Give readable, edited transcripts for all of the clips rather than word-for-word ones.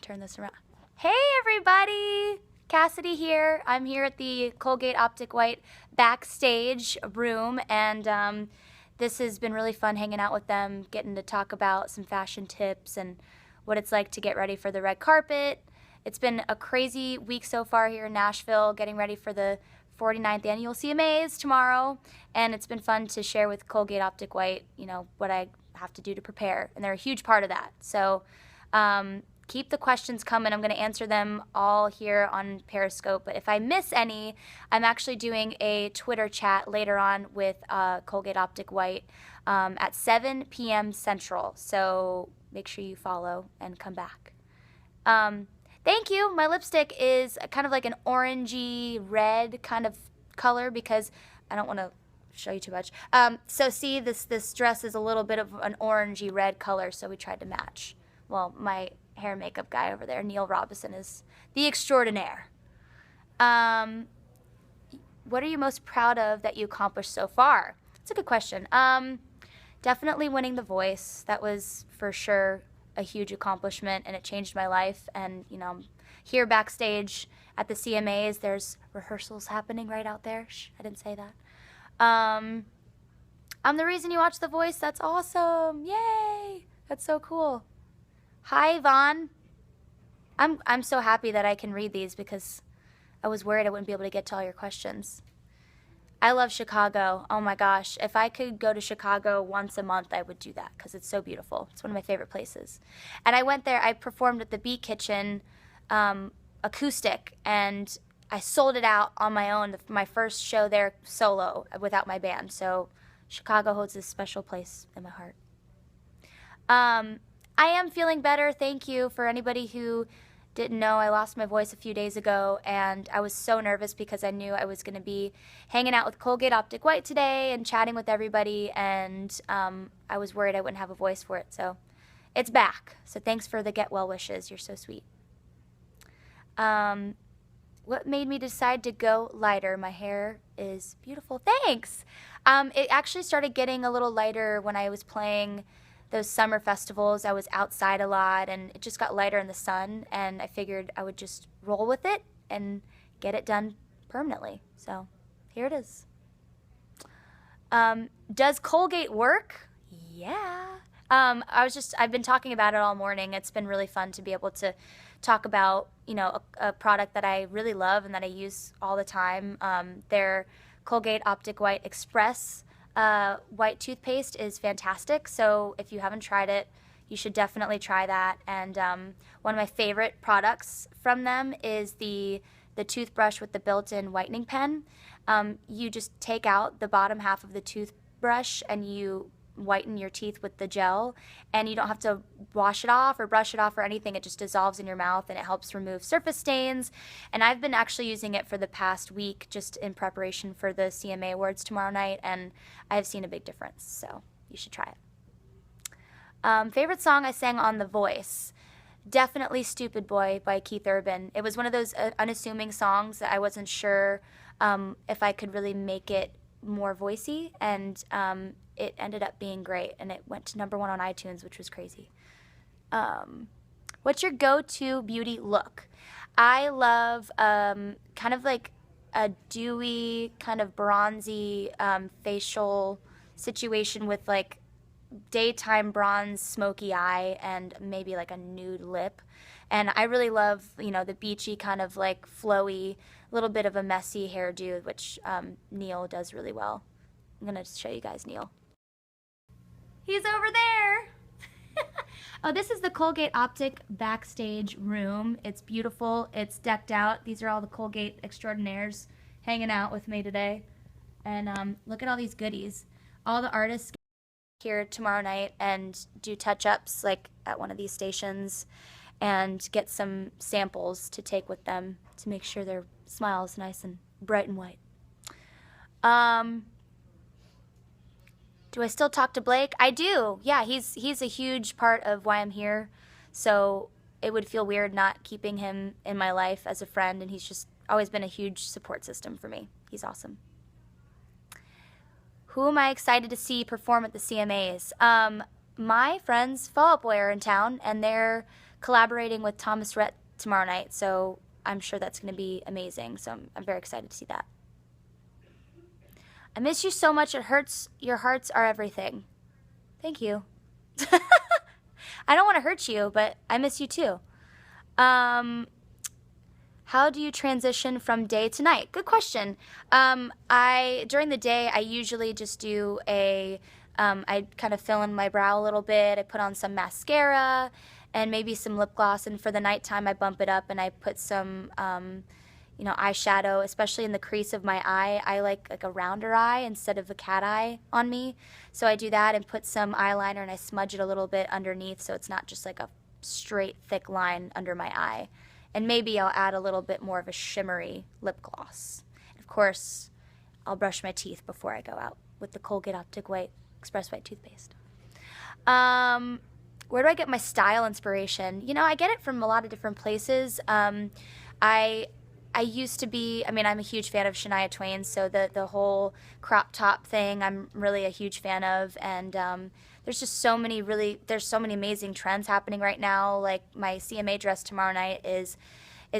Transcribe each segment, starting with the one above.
Turn this around. Hey everybody! Cassadee here. I'm here at the Colgate OPTIC White backstage room, and this has been really fun hanging out with them, getting to talk about some fashion tips and what it's like to get ready for the red carpet. It's been a crazy week so far here in Nashville, getting ready for the 49th annual CMAs tomorrow, and it's been fun to share with Colgate OPTIC White, what I have to do to prepare, and they're a huge part of that. So keep the questions coming. I'm going to answer them all here on Periscope, but if I miss any, I'm actually doing a Twitter chat later on with Colgate OPTIC White at 7 p.m. Central, so make sure you follow and come back. Thank you. My lipstick is kind of like an orangey red kind of color because I don't want to show you too much. So see, this dress is a little bit of an orangey red color, so we tried to match. Well, my hair and makeup guy over there, Neil Robinson, is the extraordinaire. What are you most proud of that you accomplished so far? That's a good question. Definitely winning The Voice. That was for sure a huge accomplishment, and it changed my life. And I'm here backstage at the CMAs. There's rehearsals happening right out there. Shh, I didn't say that. I'm the reason you watch The Voice. That's awesome. Yay! That's so cool. Hi, Vaughn. I'm so happy that I can read these because I was worried I wouldn't be able to get to all your questions. I love Chicago. Oh my gosh. If I could go to Chicago once a month, I would do that because it's so beautiful. It's one of my favorite places. And I went there, I performed at the Beat Kitchen acoustic, and I sold it out on my own, my first show there solo without my band. So Chicago holds a special place in my heart. I am feeling better. Thank you. For anybody who didn't know, I lost my voice a few days ago, and I was so nervous because I knew I was going to be hanging out with Colgate OPTIC White today and chatting with everybody, and I was worried I wouldn't have a voice for it. So it's back. So thanks for the get well wishes. You're so sweet. What made me decide to go lighter? My hair is beautiful. Thanks. It actually started getting a little lighter when I was playing those summer festivals. I was outside a lot, and it just got lighter in the sun, and I figured I would just roll with it and get it done permanently. So here it is. Does Colgate work? Yeah. I've been talking about it all morning. It's been really fun to be able to talk about, a product that I really love and that I use all the time. Their Colgate OPTIC White Express white toothpaste is fantastic, so if you haven't tried it, you should definitely try that. And one of my favorite products from them is the toothbrush with the built-in whitening pen. You just take out the bottom half of the toothbrush and you whiten your teeth with the gel, and you don't have to wash it off or brush it off or anything. It just dissolves in your mouth, and it helps remove surface stains. And I've been actually using it for the past week just in preparation for the CMA Awards tomorrow night, and I've seen a big difference, so you should try it. Favorite song I sang on The Voice? Definitely Stupid Boy by Keith Urban. It was one of those unassuming songs that I wasn't sure if I could really make it more voicey, and it ended up being great, and it went to #1 on iTunes, which was crazy. What's your go-to beauty look? I love kind of like a dewy, kind of bronzy facial situation with like daytime bronze smoky eye and maybe like a nude lip. And I really love, the beachy kind of like flowy, little bit of a messy hairdo, which Neil does really well. I'm going to show you guys Neil. He's over there. Oh, this is the Colgate OPTIC backstage room. It's beautiful. It's decked out. These are all the Colgate extraordinaires hanging out with me today. And look at all these goodies. All the artists here tomorrow night and do touch-ups like at one of these stations and get some samples to take with them to make sure their smile is nice and bright and white. Do I still talk to Blake? I do. Yeah, he's a huge part of why I'm here. So it would feel weird not keeping him in my life as a friend, and he's just always been a huge support system for me. He's awesome. Who am I excited to see perform at the CMAs? My friends Fall Out Boy are in town, and they're collaborating with Thomas Rhett tomorrow night, so I'm sure that's going to be amazing. So I'm very excited to see that. I miss you so much. It hurts. Your hearts are everything. Thank you. I don't want to hurt you, but I miss you too. How do you transition from day to night? Good question. During the day, I usually just do I kind of fill in my brow a little bit. I put on some mascara and maybe some lip gloss. And for the nighttime, I bump it up and I put some, eyeshadow, especially in the crease of my eye. I like a rounder eye instead of a cat eye on me. So I do that and put some eyeliner and I smudge it a little bit underneath so it's not just like a straight, thick line under my eye. And maybe I'll add a little bit more of a shimmery lip gloss. And of course, I'll brush my teeth before I go out with the Colgate OPTIC White Express White toothpaste. Where do I get my style inspiration? I get it from a lot of different places. I used to be, I'm a huge fan of Shania Twain, so the whole crop top thing I'm really a huge fan of. And there's just so many amazing trends happening right now. Like my CMA dress tomorrow night is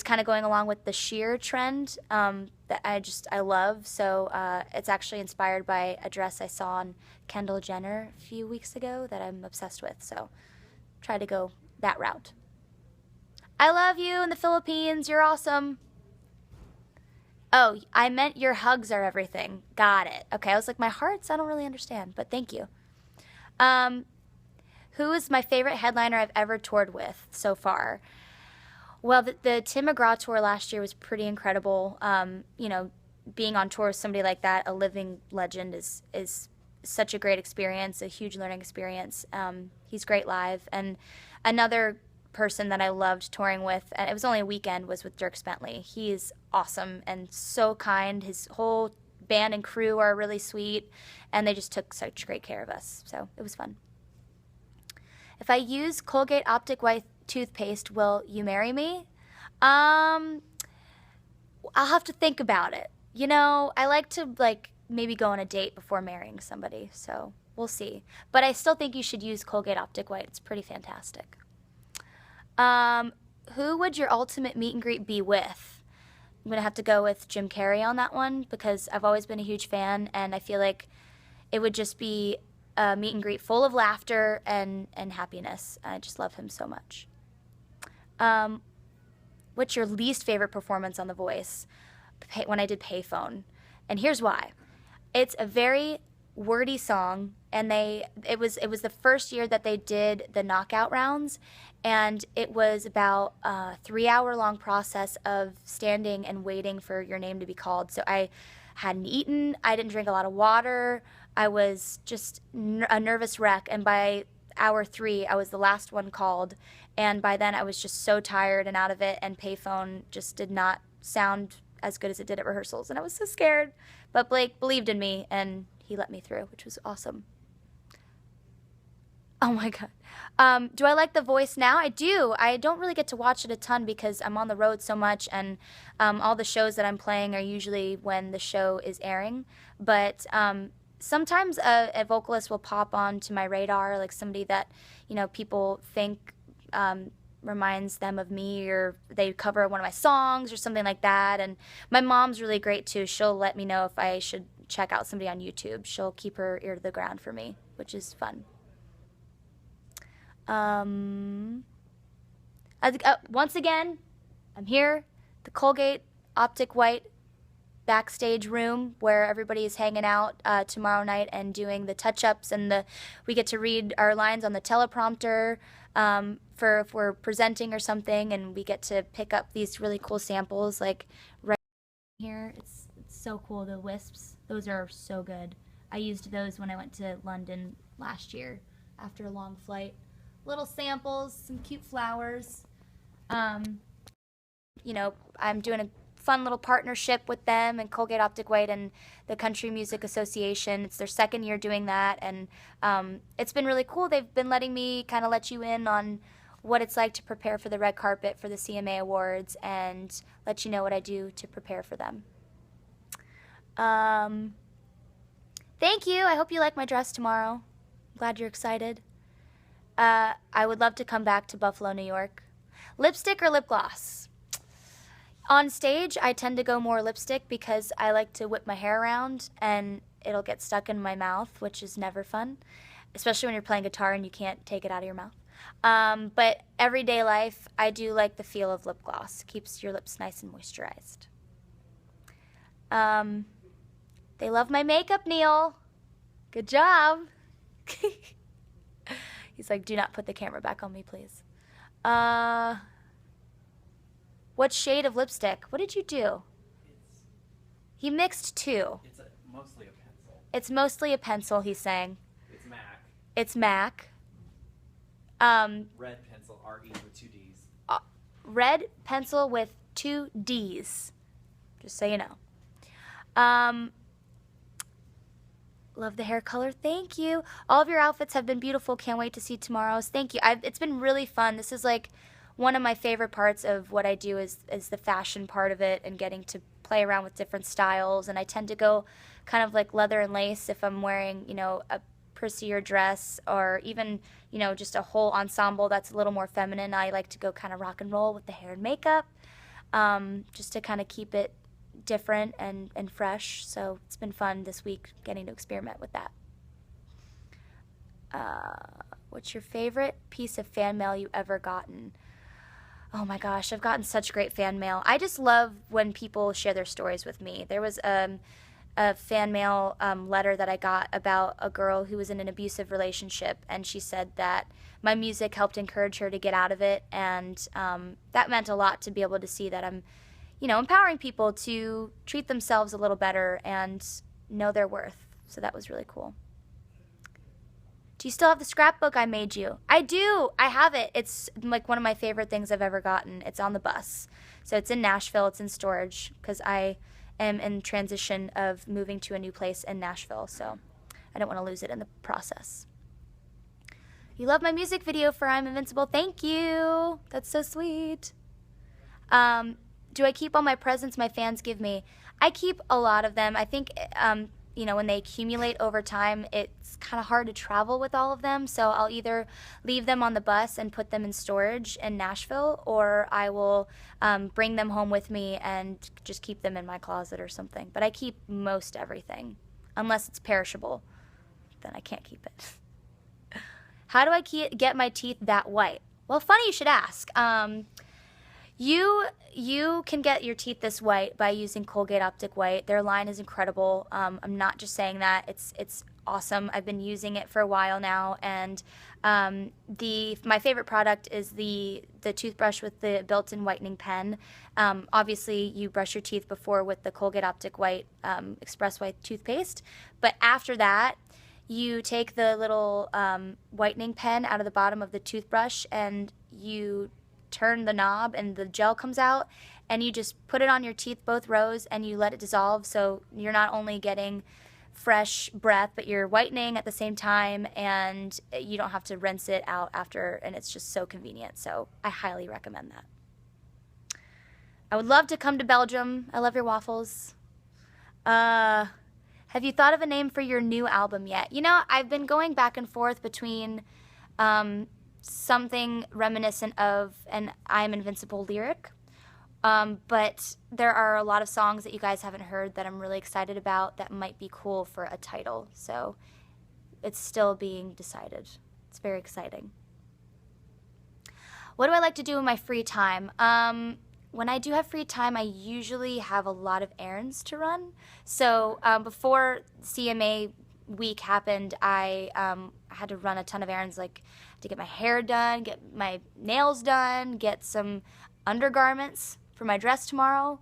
kind of going along with the sheer trend that I love. So it's actually inspired by a dress I saw on Kendall Jenner a few weeks ago that I'm obsessed with. So try to go that route. I love you in the Philippines. You're awesome. Oh, I meant your hugs are everything. Got it. Okay, I was like, my hearts? I don't really understand, but thank you. Who is my favorite headliner I've ever toured with so far? Well, the Tim McGraw tour last year was pretty incredible. Being on tour with somebody like that, a living legend, is such a great experience, a huge learning experience. He's great live. And another person that I loved touring with, and it was only a weekend, was with Dierks Bentley. He's awesome and so kind. His whole band and crew are really sweet, and they just took such great care of us. So it was fun. If I use Colgate OPTIC White toothpaste, will you marry me? I'll have to think about it. I like to maybe go on a date before marrying somebody, so we'll see. But I still think you should use Colgate OPTIC White. It's pretty fantastic. Who would your ultimate meet and greet be with? I'm going to have to go with Jim Carrey on that one because I've always been a huge fan, and I feel like it would just be a meet and greet full of laughter and happiness. I just love him so much. What's your least favorite performance on The Voice? When I did Payphone. And here's why. It's a very wordy song, and it was the first year that they did the knockout rounds, and it was about a 3-hour-long process of standing and waiting for your name to be called. So I hadn't eaten, I didn't drink a lot of water, I was just a nervous wreck, and by hour 3, I was the last one called, and by then I was just so tired and out of it, and Payphone just did not sound as good as it did at rehearsals, and I was so scared. But Blake believed in me, and he let me through, which was awesome. Oh my God. Do I like The Voice now? I do. I don't really get to watch it a ton because I'm on the road so much, and all the shows that I'm playing are usually when the show is airing. But sometimes a vocalist will pop onto my radar, like somebody that, people think reminds them of me, or they cover one of my songs or something like that. And my mom's really great too. She'll let me know if I should check out somebody on YouTube. She'll keep her ear to the ground for me, which is fun. Once again, I'm here, the Colgate OPTIC White backstage room where everybody is hanging out tomorrow night and doing the touch-ups, and we get to read our lines on the teleprompter for if we're presenting or something, and we get to pick up these really cool samples like right here. It's so cool. The wisps, those are so good. I used those when I went to London last year after a long flight. Little samples, some cute flowers. I'm doing a fun little partnership with them and Colgate OPTIC White and the Country Music Association. It's their second year doing that, and it's been really cool. They've been letting me kind of let you in on what it's like to prepare for the red carpet for the CMA Awards and let you know what I do to prepare for them. Thank you. I hope you like my dress tomorrow. I'm glad you're excited. I would love to come back to Buffalo, New York. Lipstick or lip gloss? On stage, I tend to go more lipstick because I like to whip my hair around and it'll get stuck in my mouth, which is never fun, especially when you're playing guitar and you can't take it out of your mouth. But everyday life, I do like the feel of lip gloss. Keeps your lips nice and moisturized. They love my makeup, Neil. Good job. He's like, do not put the camera back on me, please. What shade of lipstick? What did you do? He mixed two. It's mostly a pencil. It's mostly a pencil, he's saying. It's MAC. It's MAC. Red pencil, R-E with 2 Ds. Red pencil with 2 Ds. Just so you know. Love the hair color. Thank you. All of your outfits have been beautiful. Can't wait to see tomorrow's. Thank you. It's been really fun. This is like one of my favorite parts of what I do is the fashion part of it and getting to play around with different styles. And I tend to go kind of like leather and lace if I'm wearing, you know, a pricier dress or even, you know, just a whole ensemble that's a little more feminine. I like to go kind of rock and roll with the hair and makeup, just to kind of keep it different and fresh. So it's been fun this week getting to experiment with that. What's your favorite piece of fan mail you ever gotten? Oh my gosh, I've gotten such great fan mail. I just love when people share their stories with me. There was a fan mail letter that I got about a girl who was in an abusive relationship, and she said that my music helped encourage her to get out of it, and that meant a lot to be able to see that I'm, you know, empowering people to treat themselves a little better and know their worth. So that was really cool. Do you still have the scrapbook I made you? I do. I have it. It's like one of my favorite things I've ever gotten. It's on the bus. So it's in Nashville. It's in storage because I am in transition of moving to a new place in Nashville. So I don't want to lose it in the process. You love my music video for I'm Invincible. Thank you. That's so sweet. Do I keep all my presents my fans give me? I keep a lot of them. I think, you know, when they accumulate over time, it's kind of hard to travel with all of them. So I'll either leave them on the bus and put them in storage in Nashville, or I will bring them home with me and just keep them in my closet or something. But I keep most everything, unless it's perishable. Then I can't keep it. How do I get my teeth that white? Well, funny you should ask. You can get your teeth this white by using Colgate OPTIC White. Their line is incredible. I'm not just saying that. It's awesome. I've been using it for a while now, and my favorite product is the toothbrush with the built-in whitening pen. Obviously, you brush your teeth before with the Colgate OPTIC White Express White toothpaste, but after that, you take the little whitening pen out of the bottom of the toothbrush and you turn the knob and the gel comes out, and you just put it on your teeth, both rows, and you let it dissolve. So you're not only getting fresh breath, but you're whitening at the same time, and you don't have to rinse it out after, and it's just so convenient. So I highly recommend that. I would love to come to Belgium. I love your waffles. Have you thought of a name for your new album yet? You know, I've been going back and forth between something reminiscent of an I'm Invincible lyric, but there are a lot of songs that you guys haven't heard that I'm really excited about that might be cool for a title, so it's still being decided. It's very exciting. What do I like to do in my free time? When I do have free time, I usually have a lot of errands to run. So before CMA week happened, I had to run a ton of errands, like to get my hair done, get my nails done, get some undergarments for my dress tomorrow.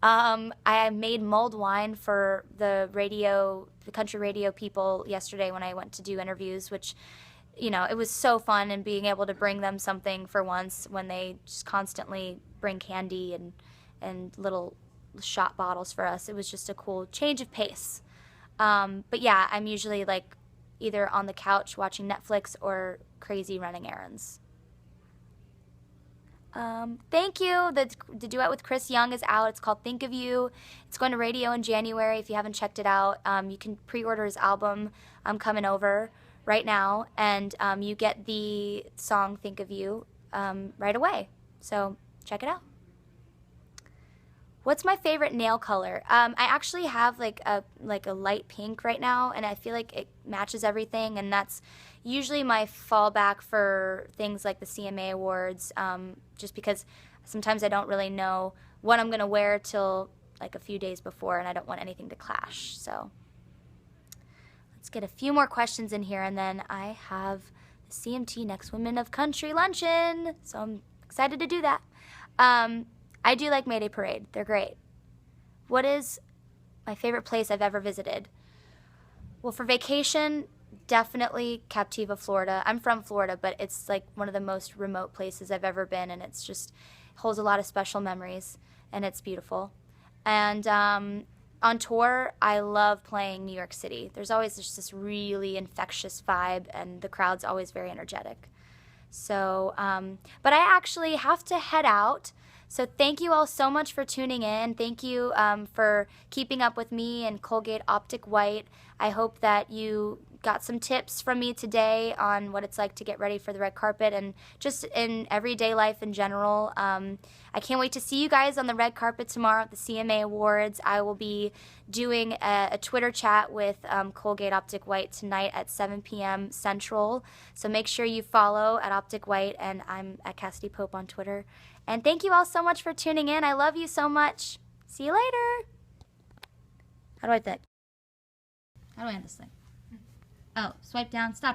I made mulled wine for the country radio people yesterday when I went to do interviews, which, you know, it was so fun, and being able to bring them something for once when they just constantly bring candy and little shot bottles for us. It was just a cool change of pace. But yeah, I'm usually like either on the couch watching Netflix or crazy running errands. Thank you. The duet with Chris Young is out. It's called Think of You. It's going to radio in January. If you haven't checked it out, you can pre-order his album, I'm Coming Over, right now, and you get the song Think of You right away. So check it out. What's my favorite nail color? I actually have like a light pink right now, and I feel like it matches everything, and that's usually my fallback for things like the CMA Awards, just because sometimes I don't really know what I'm gonna wear till like a few days before, and I don't want anything to clash. So let's get a few more questions in here, and then I have the CMT Next Women of Country luncheon, so I'm excited to do that. I do like Mayday Parade. They're great. What is my favorite place I've ever visited? Well, for vacation, definitely Captiva, Florida. I'm from Florida, but it's like one of the most remote places I've ever been, and it's just holds a lot of special memories, and it's beautiful. And on tour, I love playing New York City. There's always just this really infectious vibe, and the crowd's always very energetic. So, but I actually have to head out. So thank you all so much for tuning in. Thank you for keeping up with me and Colgate OPTIC White. I hope that you got some tips from me today on what it's like to get ready for the red carpet and just in everyday life in general. I can't wait to see you guys on the red carpet tomorrow at the CMA Awards. I will be doing a Twitter chat with Colgate OPTIC White tonight at 7 p.m. Central. So make sure you follow at OPTIC White, and I'm at Cassadee Pope on Twitter. And thank you all so much for tuning in. I love you so much. See you later. How do I end this thing? Oh, swipe down. Stop.